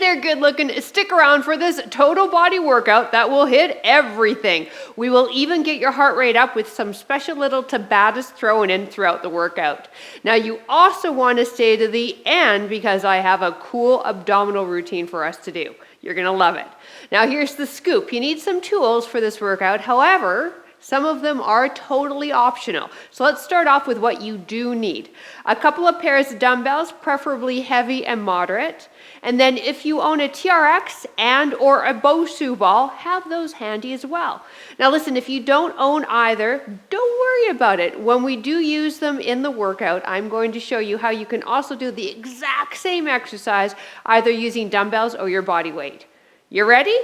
there, good looking. Stick around for this total body workout that will hit everything. We will even get your heart rate up with some special little Tabatas thrown in throughout the workout. Now you also want to stay to the end because I have a cool abdominal routine for us to do. You're gonna love it. Now here's the scoop. You need some tools for this workout. However, some of them are totally optional. So let's start off with what you do need. A couple of pairs of dumbbells, preferably heavy and moderate. And then if you own a TRX and or a BOSU ball, have those handy as well. Now listen, if you don't own either, don't worry about it. When we do use them in the workout, I'm going to show you how you can also do the exact same exercise, either using dumbbells or your body weight. You ready?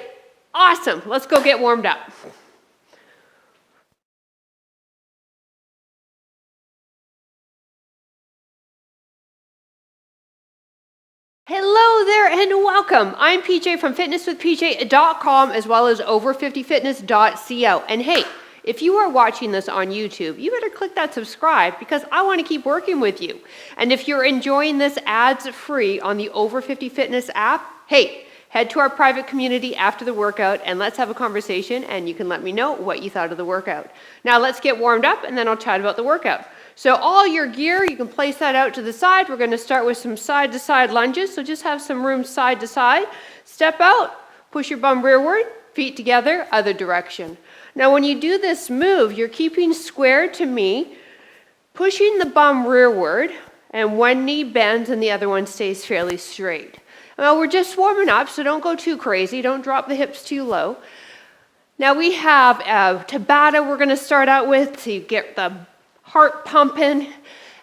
Awesome, let's go get warmed up. Hello there and welcome. I'm PJ from fitnesswithpj.com as well as over50fitness.co. And hey, if you are watching this on YouTube, you better click that subscribe because I want to keep working with you. And if you're enjoying this ads free on the Over 50 Fitness app, hey, head to our private community after the workout and let's have a conversation and you can let me know what you thought of the workout. Now let's get warmed up and then I'll chat about the workout. So all your gear, you can place that out to the side. We're going to start with some side-to-side lunges. So just have some room side to side. Step out, push your bum rearward, feet together, other direction. Now when you do this move, you're keeping square to me, pushing the bum rearward, and one knee bends and the other one stays fairly straight. Well, we're just warming up, so don't go too crazy. Don't drop the hips too low. Now we have a Tabata we're going to start out with to get the heart pumping,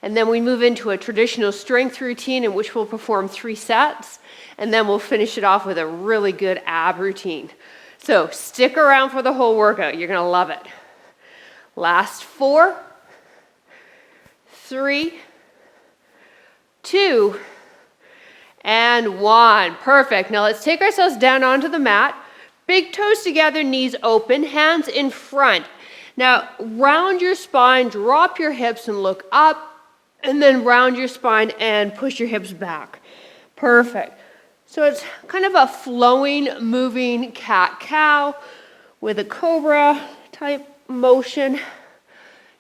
and then we move into a traditional strength routine in which we'll perform 3 sets, and then we'll finish it off with a really good ab routine. So stick around for the whole workout. You're gonna love it. Last 4, 3, 2, and 1. Perfect. Now let's take ourselves down onto the mat. Big toes together, knees open, hands in front. Now, round your spine, drop your hips and look up, and then round your spine and push your hips back. Perfect. So it's kind of a flowing, moving cat-cow with a cobra type motion.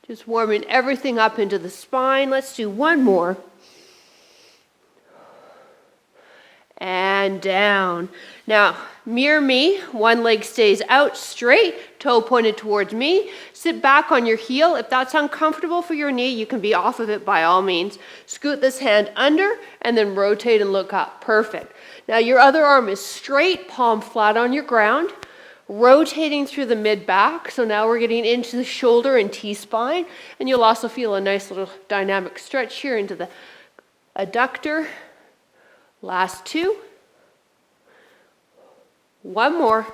Just warming everything up into the spine. Let's do one more. And down. Now, mirror me. One leg stays out straight, toe pointed towards me. Sit back on your heel. If that's uncomfortable for your knee, you can be off of it by all means. Scoot this hand under and then rotate and look up. Perfect. Now your other arm is straight, palm flat on your ground, rotating through the mid-back. So now we're getting into the shoulder and T-spine, and you'll also feel a nice little dynamic stretch here into the adductor. Last 2. One more.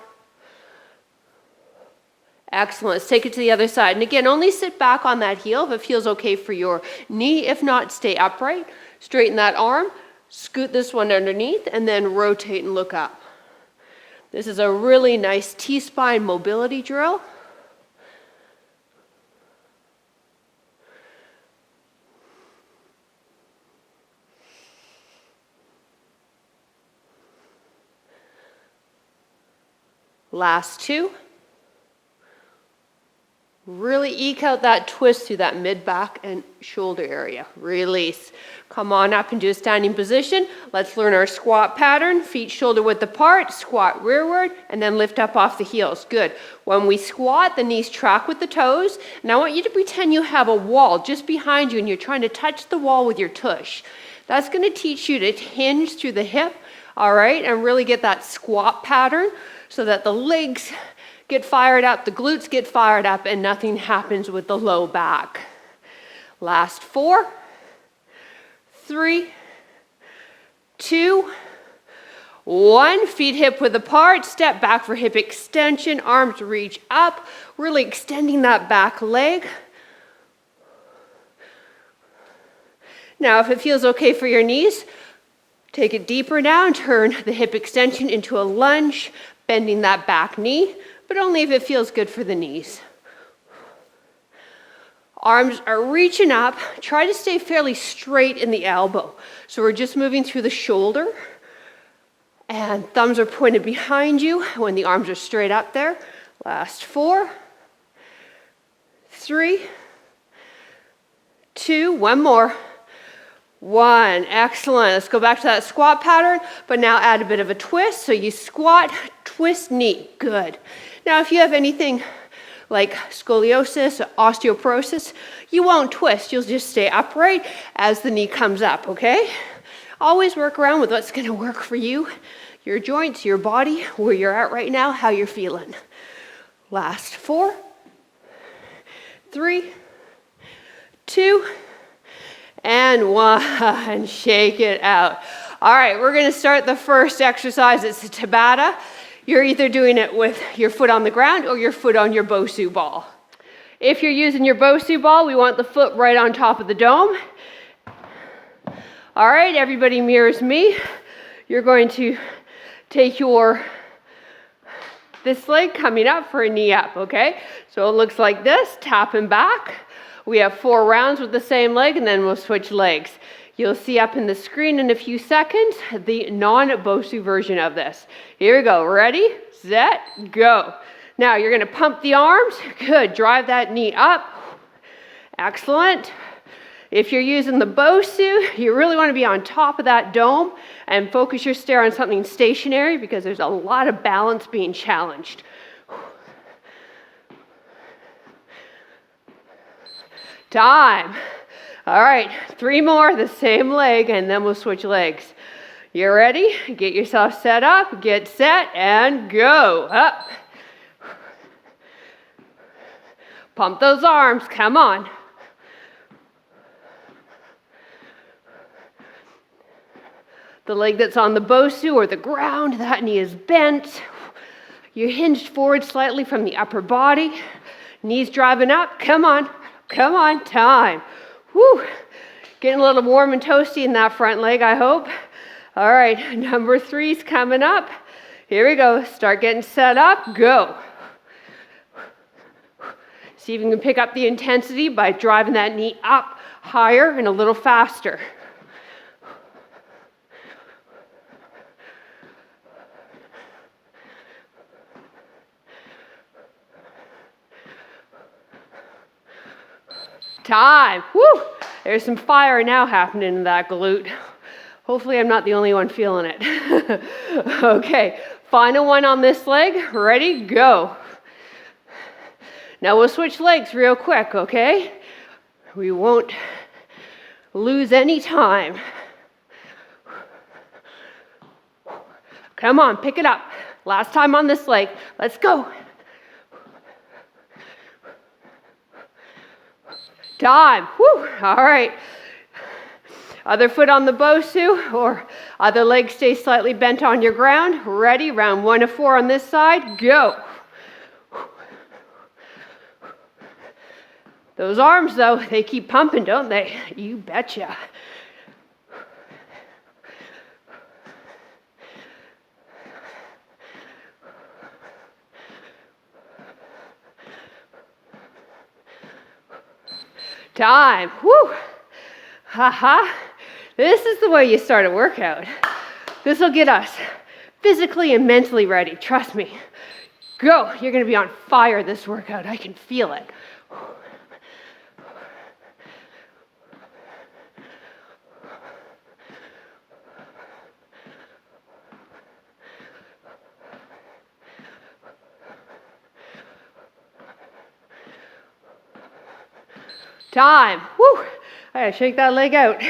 Excellent. Let's take it to the other side. And again, only sit back on that heel if it feels okay for your knee. If not, stay upright. Straighten that arm. Scoot this one underneath and then rotate and look up. This is a really nice T-spine mobility drill. Last 2. Really eke out that twist through that mid-back and shoulder area. Release. Come on up into a standing position. Let's learn our squat pattern. Feet shoulder width apart, squat rearward, and then lift up off the heels. Good. When we squat, the knees track with the toes. Now I want you to pretend you have a wall just behind you and you're trying to touch the wall with your tush. That's going to teach you to hinge through the hip, all right, and really get that squat pattern so that the legs get fired up, the glutes get fired up, and nothing happens with the low back. Last 4, 3, 2, 1. Feet hip width apart, step back for hip extension, arms reach up, really extending that back leg. Now, if it feels okay for your knees, take it deeper now and turn the hip extension into a lunge, bending that back knee, but only if it feels good for the knees. Arms are reaching up. Try to stay fairly straight in the elbow. So we're just moving through the shoulder And thumbs are pointed behind you when the arms are straight up there. Last 4, 3, 2, one more. 1, excellent. Let's go back to that squat pattern, but now add a bit of a twist. So you squat, twist, knee, good. Now if you have anything like scoliosis, osteoporosis, you won't twist, you'll just stay upright as the knee comes up, okay? Always work around with what's gonna work for you, your joints, your body, where you're at right now, how you're feeling. Last 4, 3, 2, and 1, shake it out. All right, we're gonna start the first exercise. It's a Tabata. You're either doing it with your foot on the ground or your foot on your BOSU ball. If you're using your BOSU ball, we want the foot right on top of the dome. All right, everybody mirrors me. You're going to take this leg coming up for a knee up, okay? So it looks like this, tapping back. We have 4 rounds with the same leg, and then we'll switch legs. You'll see up in the screen in a few seconds the non-BOSU version of this. Here we go. Ready, set, go. Now you're going to pump the arms. Good. Drive that knee up. Excellent. If you're using the BOSU, you really want to be on top of that dome and focus your stare on something stationary because there's a lot of balance being challenged. Time. All right, 3 more, the same leg, and then we'll switch legs. You ready? Get yourself set up, get set, and go. Up. Pump those arms, come on. The leg that's on the BOSU or the ground, that knee is bent. You're hinged forward slightly from the upper body. Knees driving up, come on. Come on, time. Whew. Getting a little warm and toasty in that front leg, I hope. All right, number 3's coming up. Here we go. Start getting set up. Go. See if you can pick up the intensity by driving that knee up higher and a little faster. Time. Woo! There's some fire now happening in that glute. Hopefully I'm not the only one feeling it. Okay, final one on this leg. Ready? Go. Now we'll switch legs real quick, okay? We won't lose any time. Come on, pick it up. Last time on this leg. Let's go. Time. Woo. All right. Other foot on the BOSU or other leg stays slightly bent on your ground. Ready? Round 1 of 4 on this side. Go. Those arms, though, they keep pumping, don't they? You betcha. Time. Woo. Ha-ha. This is the way you start a workout. This will get us physically and mentally ready. Trust me. Go. You're going to be on fire this workout. I can feel it. Time. Woo. I gotta shake that leg out.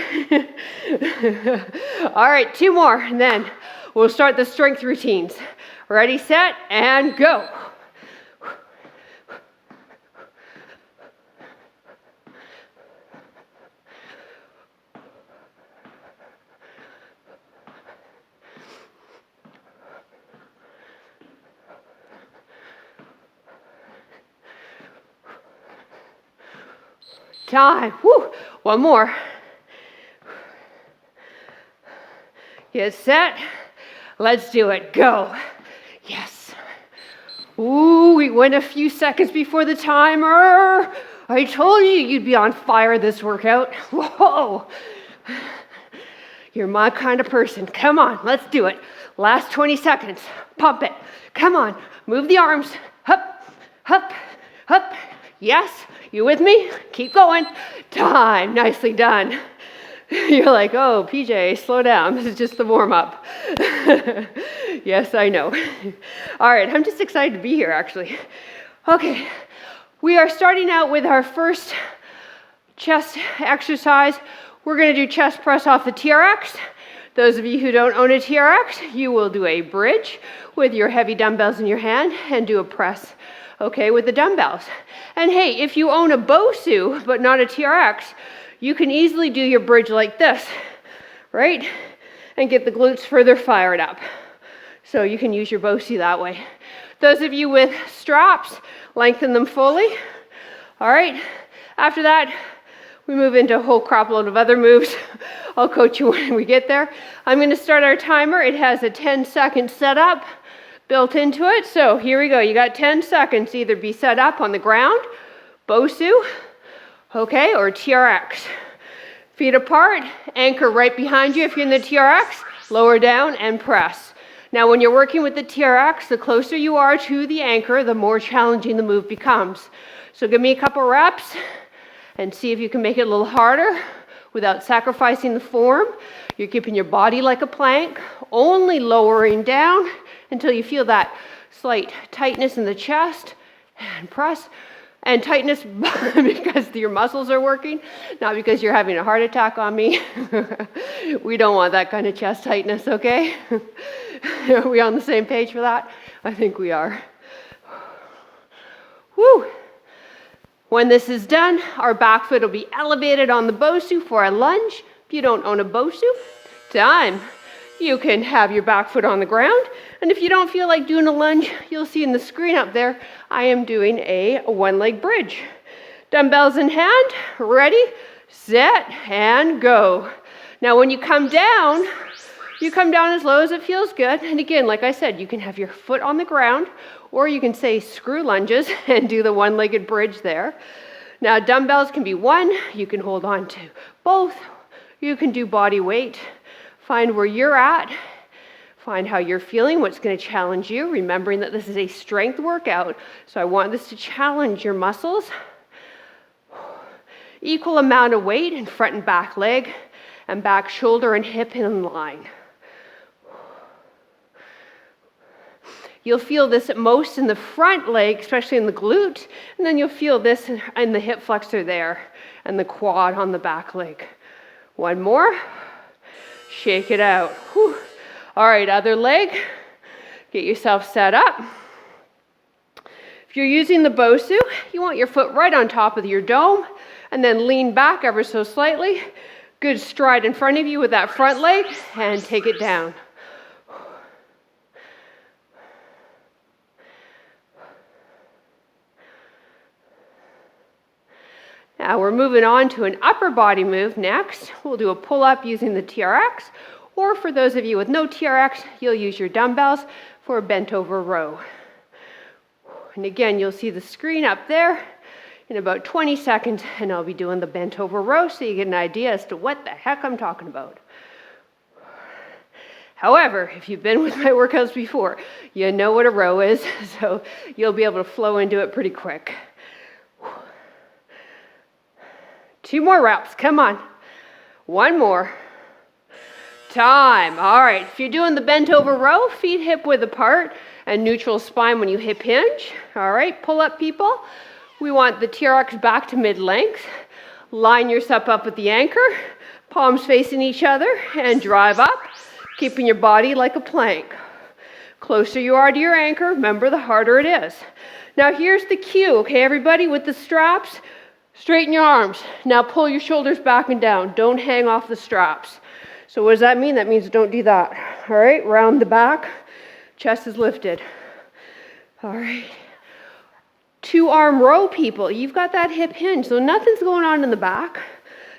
All right, 2 more, and then we'll start the strength routines. Ready, set, and go. Time. Woo. 1 more. Get set. Let's do it. Go. Yes. Ooh, we went a few seconds before the timer. I told you you'd be on fire this workout. Whoa. You're my kind of person. Come on, let's do it. Last 20 seconds. Pump it. Come on. Move the arms. Hup, hup, hup. Yes, you with me? Keep going. Time. Nicely done. You're like, oh, PJ, slow down. This is just the warm-up. Yes, I know. All right, I'm just excited to be here, actually. Okay, we are starting out with our first chest exercise. We're going to do chest press off the TRX. Those of you who don't own a TRX, you will do a bridge with your heavy dumbbells in your hand and do a press, okay, with the dumbbells. And hey, if you own a BOSU but not a TRX, you can easily do your bridge like this, right? And get the glutes further fired up. So you can use your BOSU that way. Those of you with straps, lengthen them fully. All right, after that, we move into a whole crop load of other moves. I'll coach you when we get there. I'm gonna start our timer. It has a 10-second setup built into it. So here we go. You got 10 seconds. Either be set up on the ground, BOSU, okay, or TRX. Feet apart, anchor right behind you if you're in the TRX, lower down and press. Now when you're working with the TRX, the closer you are to the anchor, the more challenging the move becomes. So give me a couple reps and see if you can make it a little harder without sacrificing the form. You're keeping your body like a plank, only lowering down until you feel that slight tightness in the chest and press. And tightness because your muscles are working, not because you're having a heart attack on me. We don't want that kind of chest tightness, okay? Are we on the same page for that? I think we are. Woo! When this is done, our back foot will be elevated on the BOSU for a lunge. If you don't own a BOSU, time. You can have your back foot on the ground. And if you don't feel like doing a lunge, you'll see in the screen up there, I am doing a one-leg bridge. Dumbbells in hand, ready, set, and go. Now when you come down as low as it feels good. And again, like I said, you can have your foot on the ground, or you can say screw lunges and do the one-legged bridge there. Now dumbbells can be one, you can hold on to both, you can do body weight. Find where you're at, find how you're feeling, what's going to challenge you, remembering that this is a strength workout, so I want this to challenge your muscles. Equal amount of weight in front and back leg, and back shoulder and hip in line. You'll feel this at most in the front leg, especially in the glute, and then you'll feel this in the hip flexor there, and the quad on the back leg. One more. Shake it out. Whew. All right, other leg. Get yourself set up. If you're using the BOSU, you want your foot right on top of your dome and then lean back ever so slightly. Good stride in front of you with that front leg and take it down. Now we're moving on to an upper body move next. We'll do a pull-up using the TRX, or for those of you with no TRX, you'll use your dumbbells for a bent over row. And again, you'll see the screen up there in about 20 seconds, and I'll be doing the bent over row so you get an idea as to what the heck I'm talking about. However, if you've been with my workouts before, you know what a row is, so you'll be able to flow into it pretty quick. 2 more reps, come on. 1 more. Time. All right, if you're doing the bent over row, feet hip width apart and neutral spine when you hip hinge. All right, pull up people. We want the TRX back to mid-length. Line yourself up with the anchor, palms facing each other, and drive up, keeping your body like a plank. Closer you are to your anchor, remember, the harder it is. Now here's the cue, okay, everybody, with the straps. Straighten your arms. Now pull your shoulders back and down. Don't hang off the straps. So what does that mean? That means don't do that. All right, round the back. Chest is lifted. All right. 2-arm row, people. You've got that hip hinge, so nothing's going on in the back.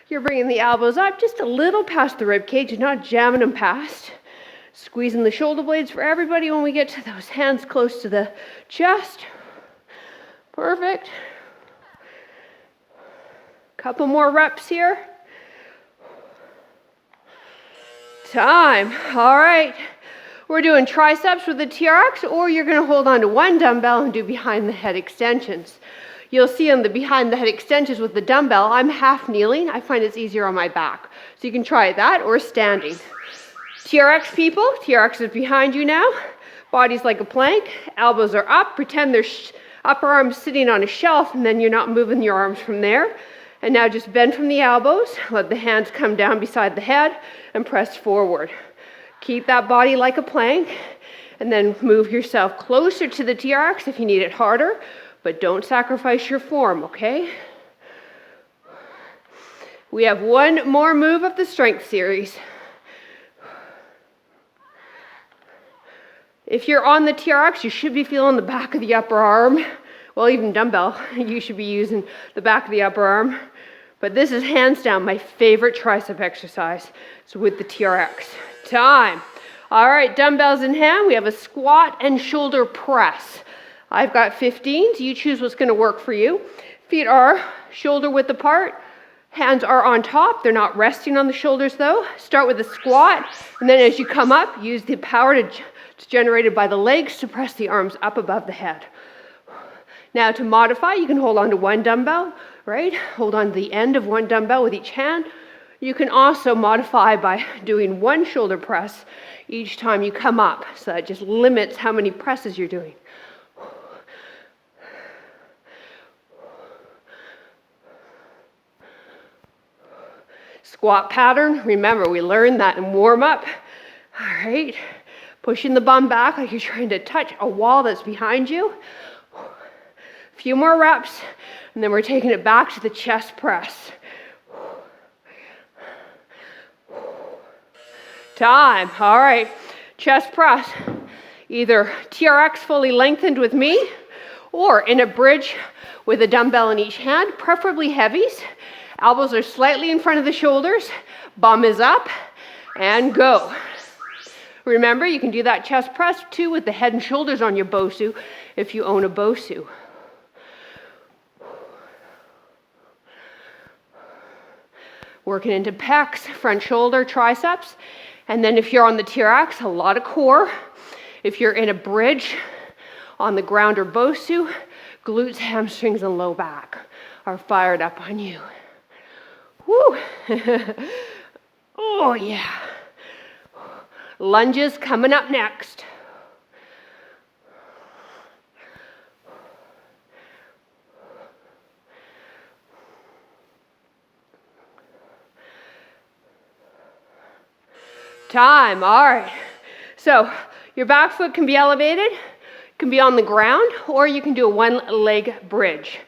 You're bringing the elbows up just a little past the rib cage. You're not jamming them past. Squeezing the shoulder blades for everybody when we get to those hands close to the chest. Perfect. Couple more reps here. Time. All right. We're doing triceps with the TRX, or you're going to hold on to one dumbbell and do behind the head extensions. You'll see on the behind the head extensions with the dumbbell, I'm half kneeling. I find it's easier on my back. So you can try that or standing. TRX people, TRX is behind you now. Body's like a plank. Elbows are up. Pretend there's upper arms sitting on a shelf, and then you're not moving your arms from there. And now just bend from the elbows. Let the hands come down beside the head and press forward. Keep that body like a plank, and then move yourself closer to the TRX if you need it harder, but don't sacrifice your form, okay? We have one more move of the strength series. If you're on the TRX, you should be feeling the back of the upper arm. Well, even dumbbell, you should be using the back of the upper arm. But this is hands down my favorite tricep exercise. So with the TRX. Time. All right, dumbbells in hand. We have a squat and shoulder press. I've got 15s. You choose what's going to work for you. Feet are shoulder width apart. Hands are on top. They're not resting on the shoulders though. Start with a squat, and then as you come up, use the power generated by the legs to press the arms up above the head. Now to modify, you can hold on to one dumbbell, right? Hold on to the end of one dumbbell with each hand. You can also modify by doing one shoulder press each time you come up. So that just limits how many presses you're doing. Squat pattern, remember we learned that in warm up. All right, pushing the bum back like you're trying to touch a wall that's behind you. A few more reps, and then we're taking it back to the chest press. Time. All right, chest press. Either TRX fully lengthened with me, or in a bridge with a dumbbell in each hand, preferably heavies. Elbows are slightly in front of the shoulders, bum is up, and go. Remember, you can do that chest press too with the head and shoulders on your BOSU if you own a BOSU. Working into pecs, front shoulder, triceps. And then if you're on the TRX, a lot of core. If you're in a bridge on the ground or BOSU, glutes, hamstrings, and low back are fired up on you. Woo! Oh yeah. Lunges coming up next. Time. All right. So your back foot can be elevated, can be on the ground, or you can do a one-leg bridge.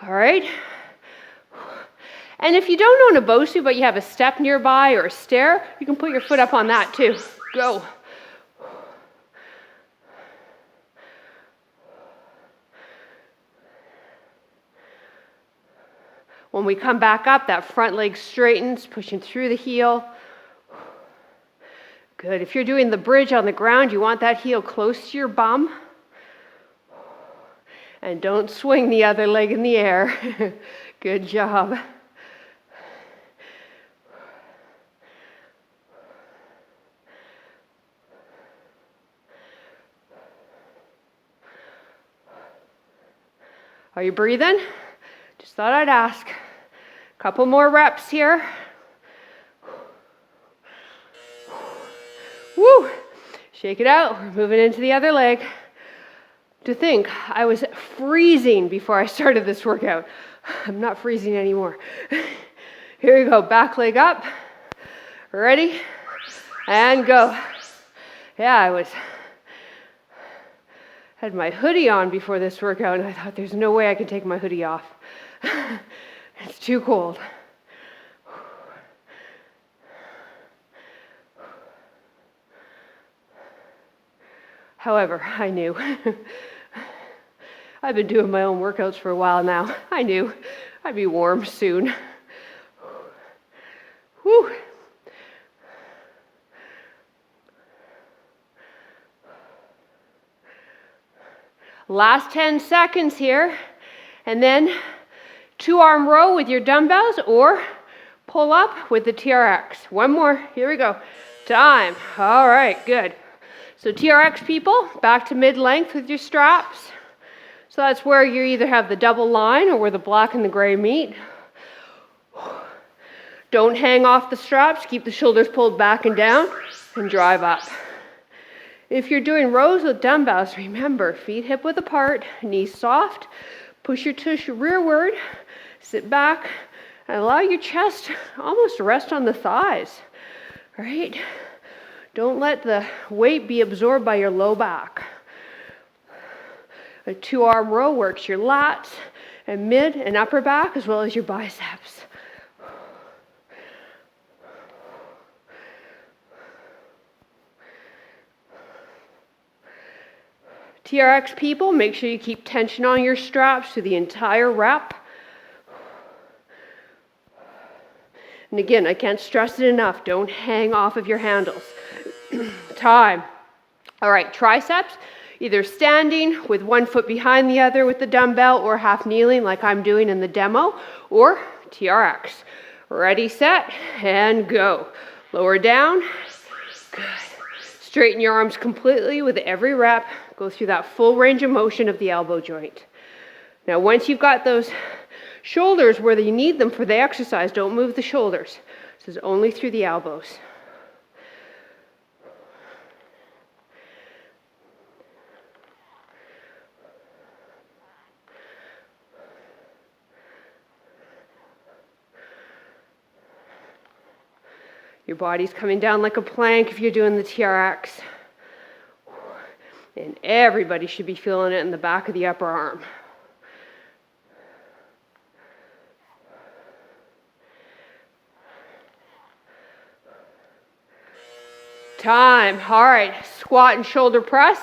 All right. And if you don't own a BOSU, but you have a step nearby or a stair, you can put your foot up on that too. Go. When we come back up, that front leg straightens, pushing through the heel. Good. If you're doing the bridge on the ground, you want that heel close to your bum. And don't swing the other leg in the air. Good job. Are you breathing? Just thought I'd ask. Couple more reps here. Woo! Shake it out. We're moving into the other leg. To think, I was freezing before I started this workout. I'm not freezing anymore. Here we go. Back leg up. Ready? And go. Yeah, I had my hoodie on before this workout, and I thought there's no way I can take my hoodie off. It's too cold. However, I knew. I've been doing my own workouts for a while now. I knew I'd be warm soon. Whew. Last 10 seconds here, and then 2-arm row with your dumbbells or pull up with the TRX. One more, here we go. Time. All right, good. So TRX people, back to mid-length with your straps. So that's where you either have the double line or where the black and the gray meet. Don't hang off the straps. Keep the shoulders pulled back and down and drive up. If you're doing rows with dumbbells, remember, feet hip width apart, knees soft, push your tush rearward, sit back, and allow your chest almost to rest on the thighs, right? Don't let the weight be absorbed by your low back. A 2-arm row works your lats and mid and upper back as well as your biceps. TRX people, make sure you keep tension on your straps through the entire rep. And again, I can't stress it enough, don't hang off of your handles. Time. All right, triceps, either standing with one foot behind the other with the dumbbell or half kneeling like I'm doing in the demo, or TRX. Ready, set, and go. Lower down. Good. Straighten your arms completely with every rep. Go through that full range of motion of the elbow joint. Now, once you've got those shoulders where you need them for the exercise, don't move the shoulders. This is only through the elbows. Your body's coming down like a plank if you're doing the TRX. And everybody should be feeling it in the back of the upper arm. Time. All right, squat and shoulder press.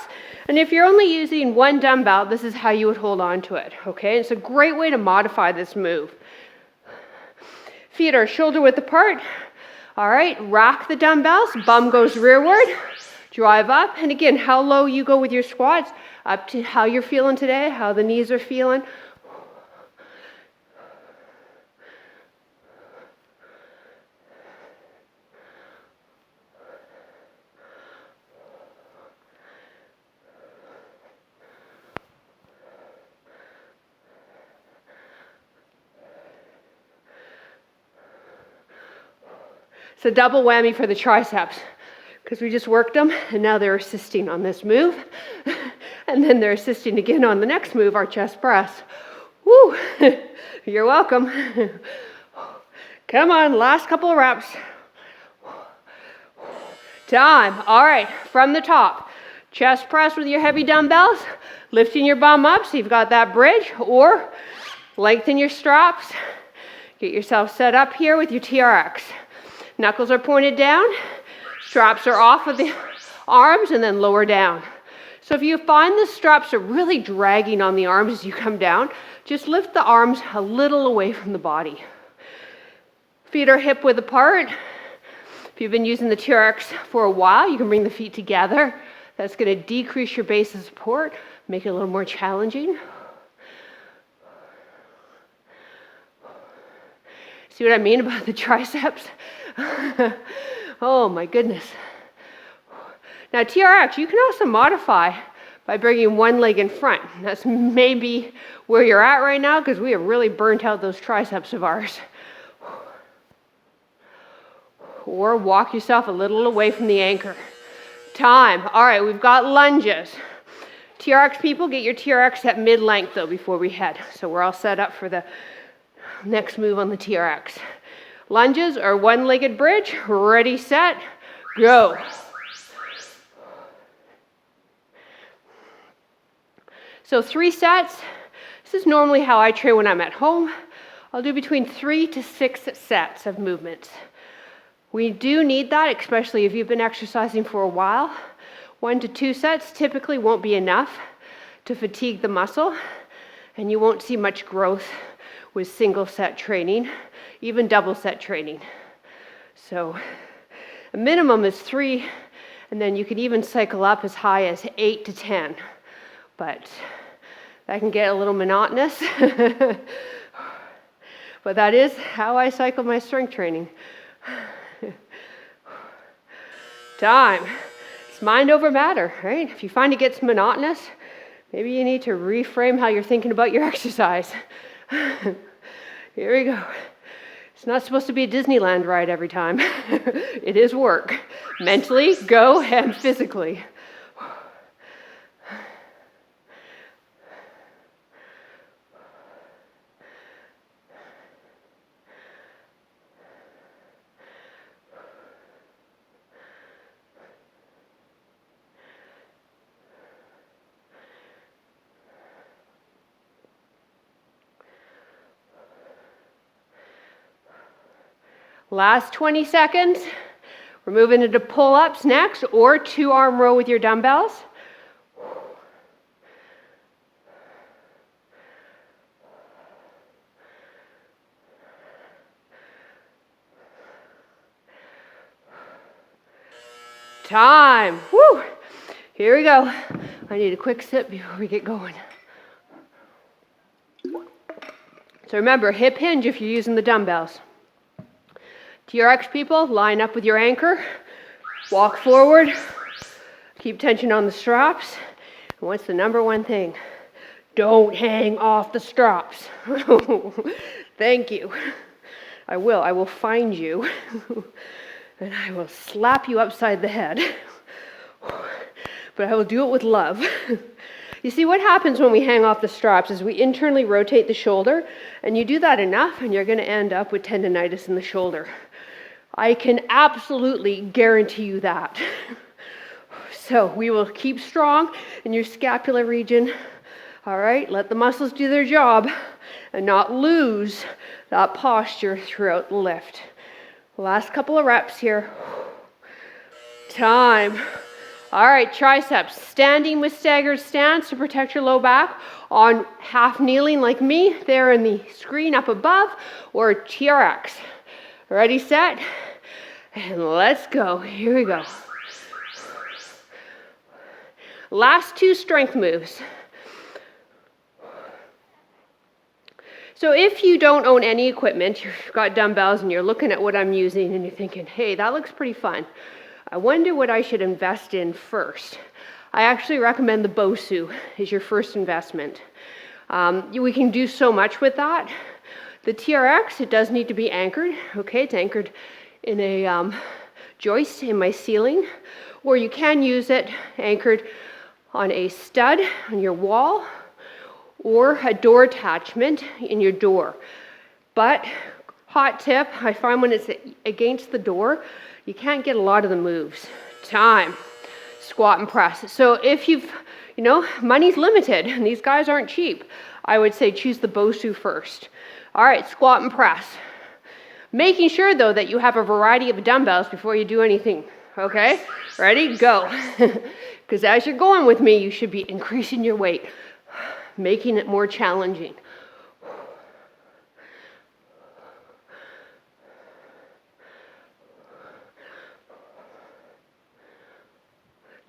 And if you're only using one dumbbell, this is how you would hold on to it, okay? It's a great way to modify this move. Feet are shoulder width apart. All right, rack the dumbbells, bum goes rearward, drive up. And again, how low you go with your squats, up to how you're feeling today, how the knees are feeling. It's a double whammy for the triceps because we just worked them and now they're assisting on this move. And then they're assisting again on the next move, our chest press. Woo! You're welcome. Come on, last couple of reps. Time. All right, from the top. Chest press with your heavy dumbbells, lifting your bum up so you've got that bridge, or lengthen your straps. Get yourself set up here with your TRX. Knuckles are pointed down, straps are off of the arms, and then lower down. So if you find the straps are really dragging on the arms as you come down, just lift the arms a little away from the body. Feet are hip width apart. If you've been using the TRX for a while, you can bring the feet together. That's going to decrease your base of support, make it a little more challenging. See what I mean about the triceps? Oh my goodness. Now TRX, you can also modify by bringing one leg in front. That's maybe where you're at right now because we have really burnt out those triceps of ours. Or walk yourself a little away from the anchor. Time. All right, we've got lunges. TRX people, get your TRX at mid-length though before we head. So we're all set up for the next move on the TRX. Lunges are one-legged bridge. Ready, set, go. So 3 sets. This is normally how I train when I'm at home. I'll do between 3 to 6 sets of movements. We do need that, especially if you've been exercising for a while. 1 to 2 sets typically won't be enough to fatigue the muscle, and you won't see much growth with single set training, even double set training. So a minimum is 3, and then you can even cycle up as high as 8 to 10. But that can get a little monotonous. But that is how I cycle my strength training. Time. It's mind over matter, right? If you find it gets monotonous, maybe you need to reframe how you're thinking about your exercise. Here we go. It's not supposed to be a Disneyland ride every time. It is work. Mentally, go, and physically. Last 20 seconds. We're moving into pull-ups next, or 2-arm row with your dumbbells. Time. Woo! Here we go. I need a quick sip before we get going. So remember, hip hinge if you're using the dumbbells. TRX people, line up with your anchor, walk forward, keep tension on the straps. And what's the number one thing? Don't hang off the straps. Thank you. I will find you and I will slap you upside the head. But I will do it with love. You see, what happens when we hang off the straps is we internally rotate the shoulder, and you do that enough and you're going to end up with tendonitis in the shoulder. I can absolutely guarantee you that. So we will keep strong in your scapular region. All right, let the muscles do their job and not lose that posture throughout the lift. Last couple of reps here. Time. All right, triceps. Standing with staggered stance to protect your low back on half kneeling like me there in the screen up above, or TRX. Ready, set, and let's go. Here we go. Last 2 strength moves. So if you don't own any equipment, you've got dumbbells and you're looking at what I'm using and you're thinking, hey, that looks pretty fun. I wonder what I should invest in first. I actually recommend the BOSU as your first investment. We can do so much with that. The TRX, it does need to be anchored. Okay, it's anchored in a joist in my ceiling, or you can use it anchored on a stud on your wall, or a door attachment in your door. But hot tip, I find when it's against the door, you can't get a lot of the moves. Time. Squat and press. So if you've, money's limited and these guys aren't cheap, I would say choose the BOSU first. All right, squat and press. Making sure, though, that you have a variety of dumbbells before you do anything. Okay? Ready? Go. Because as you're going with me, you should be increasing your weight, making it more challenging.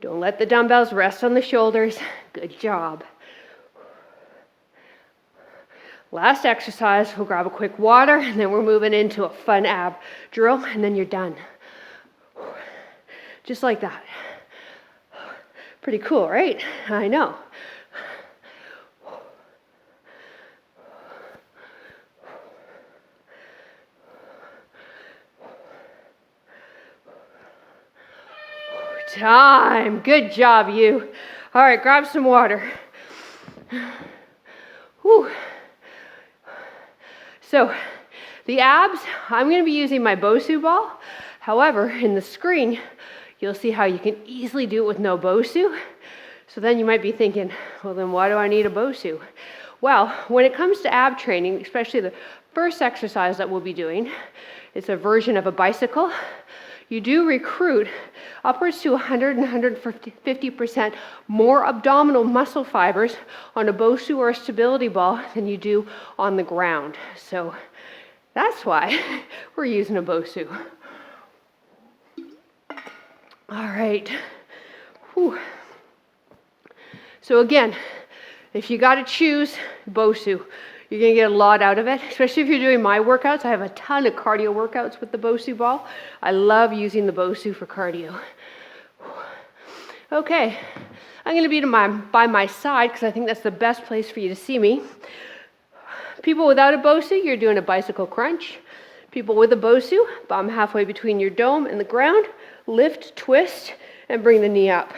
Don't let the dumbbells rest on the shoulders. Good job. Last exercise, we'll grab a quick water, and then we're moving into a fun ab drill, and then you're done. Just like that. Pretty cool, right? I know. Time. Good job, you. All right, grab some water. Whew. So the abs, I'm going to be using my BOSU ball. However, in the screen, you'll see how you can easily do it with no BOSU. So then you might be thinking, well, then why do I need a BOSU? Well, when it comes to ab training, especially the first exercise that we'll be doing, it's a version of a bicycle. You do recruit upwards to 100 and 150% more abdominal muscle fibers on a BOSU or a stability ball than you do on the ground. So that's why we're using a BOSU. All right. Whew. So again, if you got to choose BOSU, you're going to get a lot out of it, especially if you're doing my workouts. I have a ton of cardio workouts with the BOSU ball. I love using the BOSU for cardio. Okay, I'm going to be by my side because I think that's the best place for you to see me. People without a BOSU, you're doing a bicycle crunch. People with a BOSU, bum halfway between your dome and the ground, lift, twist, and bring the knee up.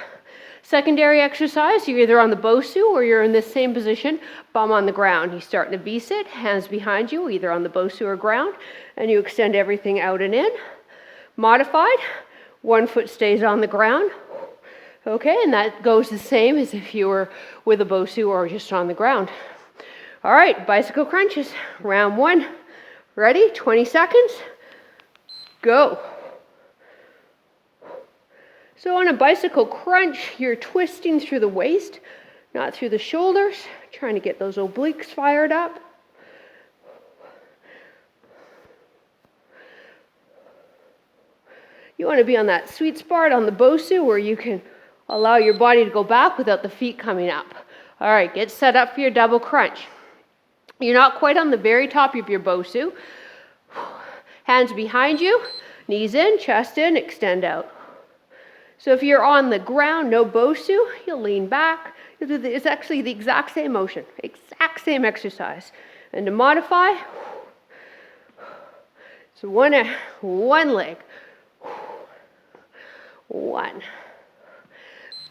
Secondary exercise, you're either on the BOSU or you're in this same position, bum on the ground. You start in a V-sit, hands behind you, either on the BOSU or ground, and you extend everything out and in. Modified, one foot stays on the ground. Okay, and that goes the same as if you were with a BOSU or just on the ground. All right, bicycle crunches, round one. Ready? 20 seconds. Go. So on a bicycle crunch, you're twisting through the waist, not through the shoulders, trying to get those obliques fired up. You want to be on that sweet spot on the BOSU where you can allow your body to go back without the feet coming up. All right, get set up for your double crunch. You're not quite on the very top of your BOSU. Hands behind you, knees in, chest in, extend out. So if you're on the ground, no BOSU, you'll lean back. It's actually the exact same motion, exact same exercise. And to modify, so one leg, one.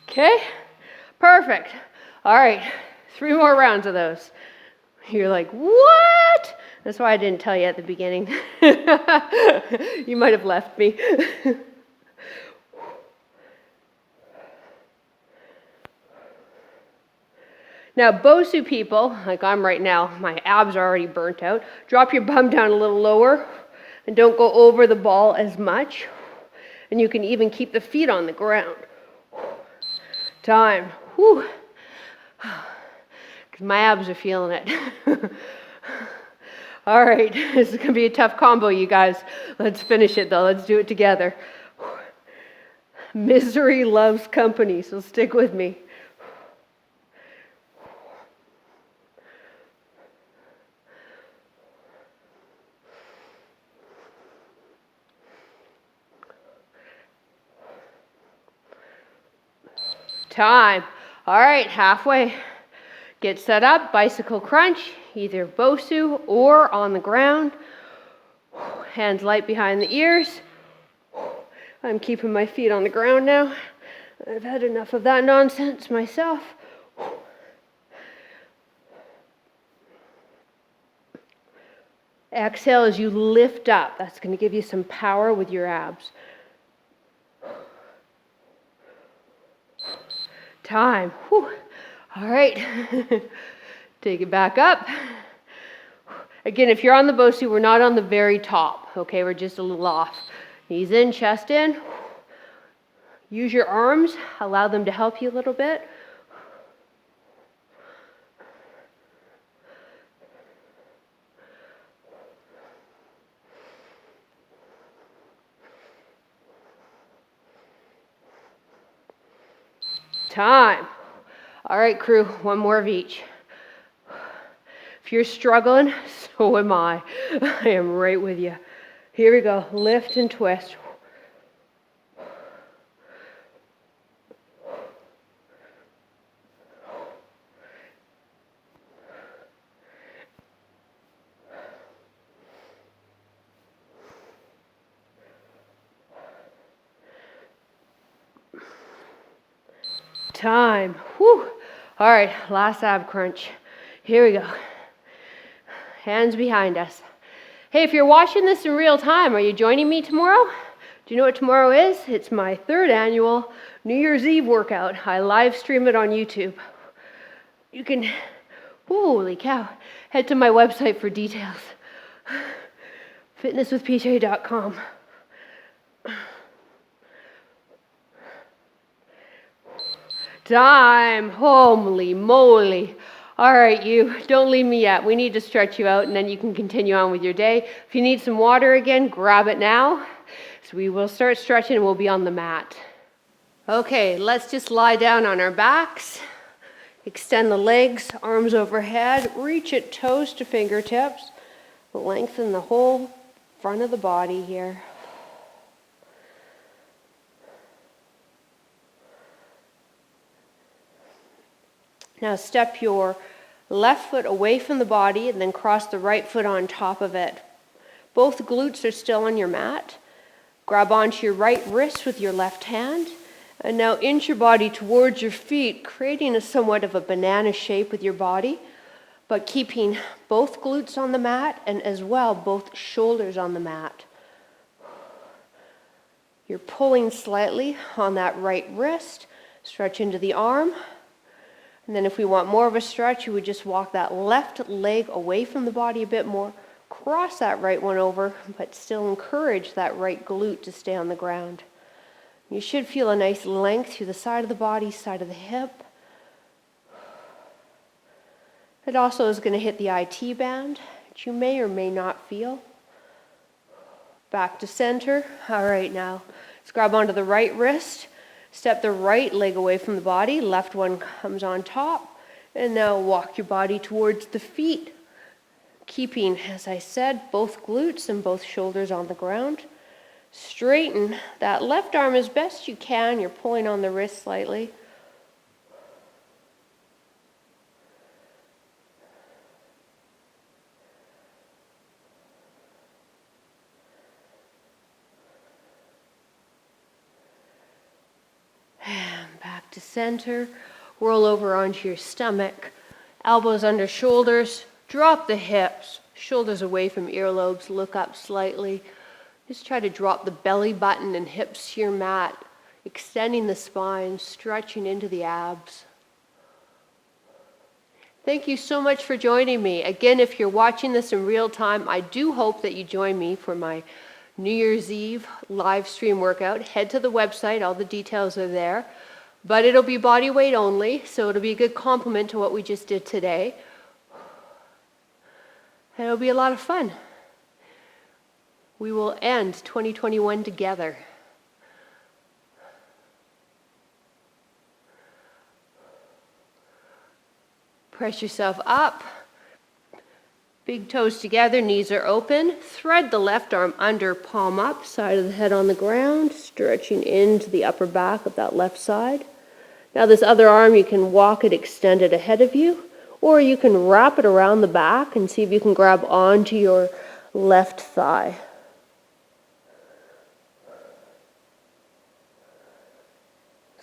Okay, perfect. All right, 3 more rounds of those. You're like, what? That's why I didn't tell you at the beginning. You might have left me. Now, BOSU people, like I'm right now, my abs are already burnt out. Drop your bum down a little lower and don't go over the ball as much. And you can even keep the feet on the ground. Time. Whew. Because my abs are feeling it. All right, this is going to be a tough combo, you guys. Let's finish it, though. Let's do it together. Misery loves company, so stick with me. Time. All right, halfway. Get set up, bicycle crunch, either BOSU or on the ground. Hands light behind the ears. I'm keeping my feet on the ground now. I've had enough of that nonsense myself. Exhale as you lift up. That's going to give you some power with your abs. Time. Whew. All right. Take it back up. Again, if you're on the BOSU, we're not on the very top. Okay, we're just a little off. Knees in, chest in. Use your arms. Allow them to help you a little bit. Time. All right, crew, one more of each. If you're struggling, so am I. I am right with you. Here we go. Lift and twist. Time. Whew. All right, last ab crunch. Here we go. Hands behind us. Hey, if you're watching this in real time, are you joining me tomorrow? Do you know what tomorrow is? It's my 3rd annual New Year's Eve workout. I live stream it on YouTube. You can, holy cow, head to my website for details. fitnesswithpj.com. Time. Holy moly. All right, you, don't leave me yet. We need to stretch you out, and then you can continue on with your day. If you need some water again, grab it now. So we will start stretching, and we'll be on the mat. Okay, let's just lie down on our backs. Extend the legs, arms overhead. Reach it toes to fingertips. Lengthen the whole front of the body here. Now step your left foot away from the body and then cross the right foot on top of it. Both glutes are still on your mat. Grab onto your right wrist with your left hand. And now inch your body towards your feet, creating a somewhat of a banana shape with your body, but keeping both glutes on the mat and as well both shoulders on the mat. You're pulling slightly on that right wrist, stretch into the arm. And then if we want more of a stretch, you would just walk that left leg away from the body a bit more, cross that right one over, but still encourage that right glute to stay on the ground. You should feel a nice length through the side of the body, side of the hip. It also is going to hit the IT band, which you may or may not feel. Back to center. All right, now let's grab onto the right wrist. Step the right leg away from the body. Left one comes on top. And now walk your body towards the feet. Keeping, as I said, both glutes and both shoulders on the ground. Straighten that left arm as best you can. You're pulling on the wrist slightly. And back to center. Roll over onto your stomach. Elbows under shoulders. Drop the hips. Shoulders away from earlobes. Look up slightly. Just try to drop the belly button and hips to your mat, extending the spine, stretching into the abs. Thank you so much for joining me. Again, if you're watching this in real time, I do hope that you join me for my New Year's Eve live stream workout. Head to the website, all the details are there. But it'll be body weight only, so it'll be a good complement to what we just did today. And it'll be a lot of fun. We will end 2021 together. Press yourself up. Big toes together, knees are open. Thread the left arm under, palm up, side of the head on the ground, stretching into the upper back of that left side. Now this other arm, you can walk it extended ahead of you, or you can wrap it around the back and see if you can grab onto your left thigh.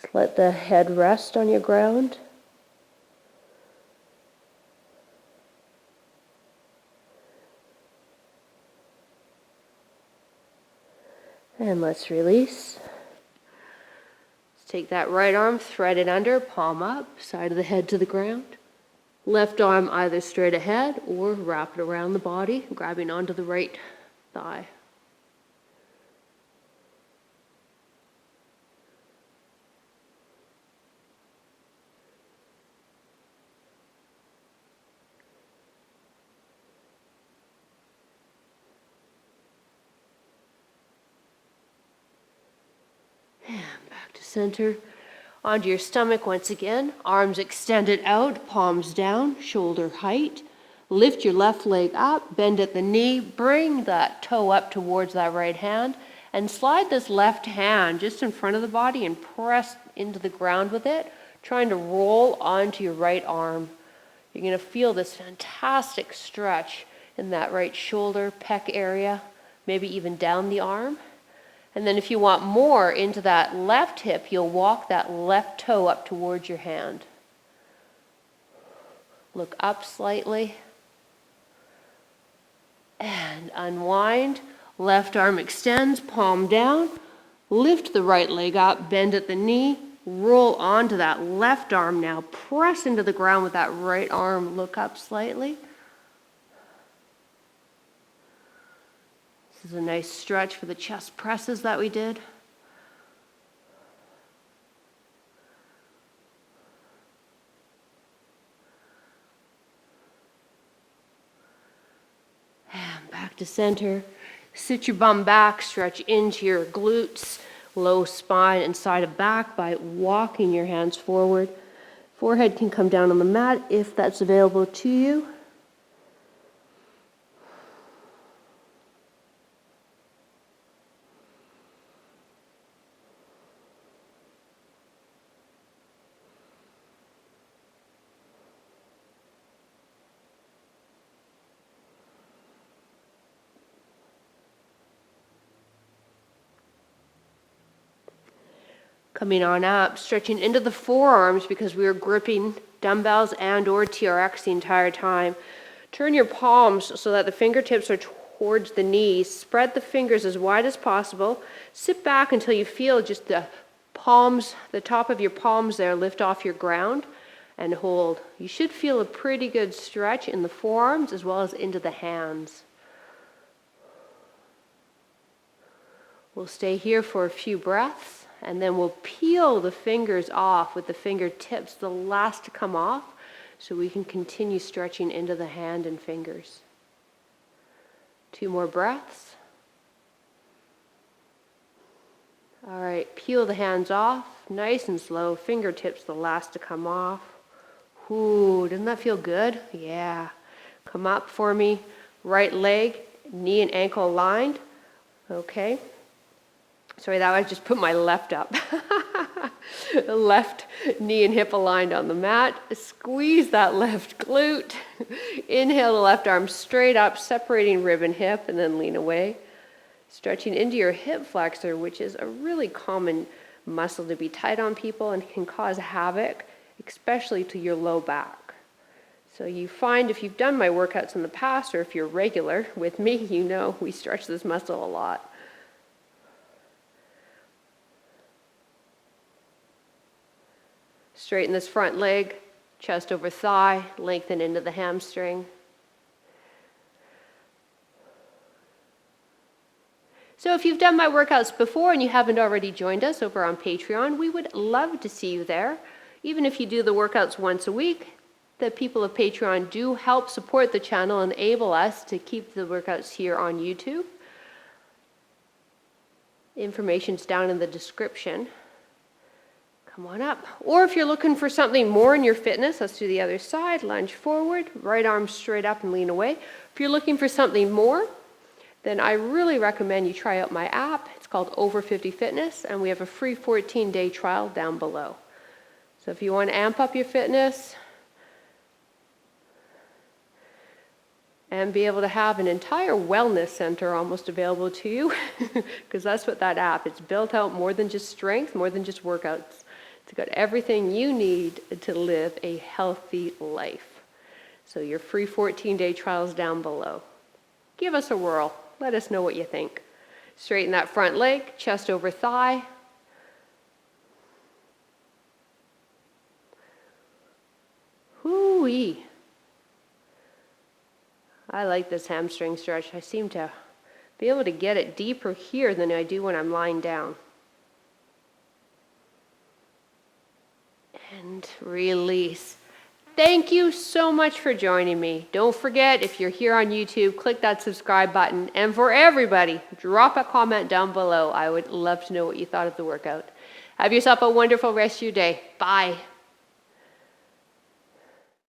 Just let the head rest on your ground. And let's release. Let's take that right arm, thread it under, palm up, side of the head to the ground. Left arm either straight ahead or wrap it around the body, grabbing onto the right thigh. And back to center. Onto your stomach once again. Arms extended out, palms down, shoulder height. Lift your left leg up, bend at the knee, bring that toe up towards that right hand, and slide this left hand just in front of the body and press into the ground with it, trying to roll onto your right arm. You're going to feel this fantastic stretch in that right shoulder, pec area, maybe even down the arm. And then if you want more into that left hip, you'll walk that left toe up towards your hand. Look up slightly. And unwind. Left arm extends, palm down. Lift the right leg up, bend at the knee. Roll onto that left arm now. Press into the ground with that right arm. Look up slightly. This is a nice stretch for the chest presses that we did. And back to center. Sit your bum back, stretch into your glutes, low spine and side of back by walking your hands forward. Forehead can come down on the mat if that's available to you. Coming on up, stretching into the forearms because we were gripping dumbbells and or TRX the entire time. Turn your palms so that the fingertips are towards the knees. Spread the fingers as wide as possible. Sit back until you feel just the palms, the top of your palms there lift off your ground, and hold. You should feel a pretty good stretch in the forearms as well as into the hands. We'll stay here for a few breaths, and then we'll peel the fingers off with the fingertips, the last to come off, so we can continue stretching into the hand and fingers. 2 more breaths. All right, peel the hands off, nice and slow, fingertips the last to come off. Ooh, doesn't that feel good? Yeah. Come up for me, right leg, knee and ankle aligned. Okay. Sorry, that I just put my left up. Left knee and hip aligned on the mat. Squeeze that left glute. Inhale the left arm straight up, separating rib and hip, and then lean away. Stretching into your hip flexor, which is a really common muscle to be tight on people and can cause havoc, especially to your low back. So you find if you've done my workouts in the past, or if you're regular with me, you know we stretch this muscle a lot. Straighten this front leg, chest over thigh, lengthen into the hamstring. So if you've done my workouts before and you haven't already joined us over on Patreon, we would love to see you there. Even if you do the workouts once a week, the people of Patreon do help support the channel and enable us to keep the workouts here on YouTube. Information's down in the description. Come on up. Or if you're looking for something more in your fitness, let's do the other side. Lunge forward, right arm straight up and lean away. If you're looking for something more, then I really recommend you try out my app. It's called Over 50 Fitness, and we have a free 14-day trial down below. So if you want to amp up your fitness and be able to have an entire wellness center almost available to you, because that's what that app, it's built out more than just strength, more than just workouts. It's got everything you need to live a healthy life. So your free 14-day trial is down below. Give us a whirl. Let us know what you think. Straighten that front leg, chest over thigh. Hoo-wee. I like this hamstring stretch. I seem to be able to get it deeper here than I do when I'm lying down. And release. Thank you so much for joining me. Don't forget, if you're here on YouTube, click that subscribe button. And for everybody, drop a comment down below. I would love to know what you thought of the workout. Have yourself a wonderful rest of your day. Bye.